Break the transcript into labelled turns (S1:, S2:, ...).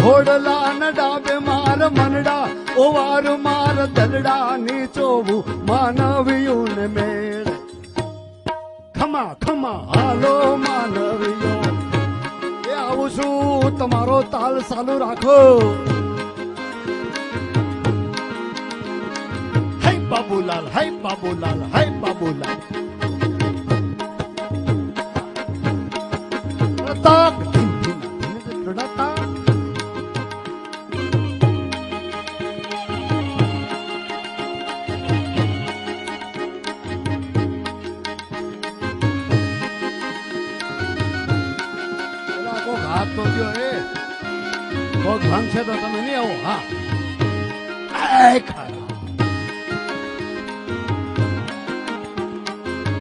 S1: ઘોડલા ન ડાબે માર મનડા ઓવાર માર દલડા નીચોવું માનવ્યું ને મેળ ખમા ખમા હાલો માનવીઓ એ આવું છું તમારો તાલ ચાલુ રાખો હે બાબુલાલ હે બાબુલાલ હે બાબુલાલ તક રડાતા હાથ તો ગયો રે પગ ભાંગશે તો તમે નહીં આવો હા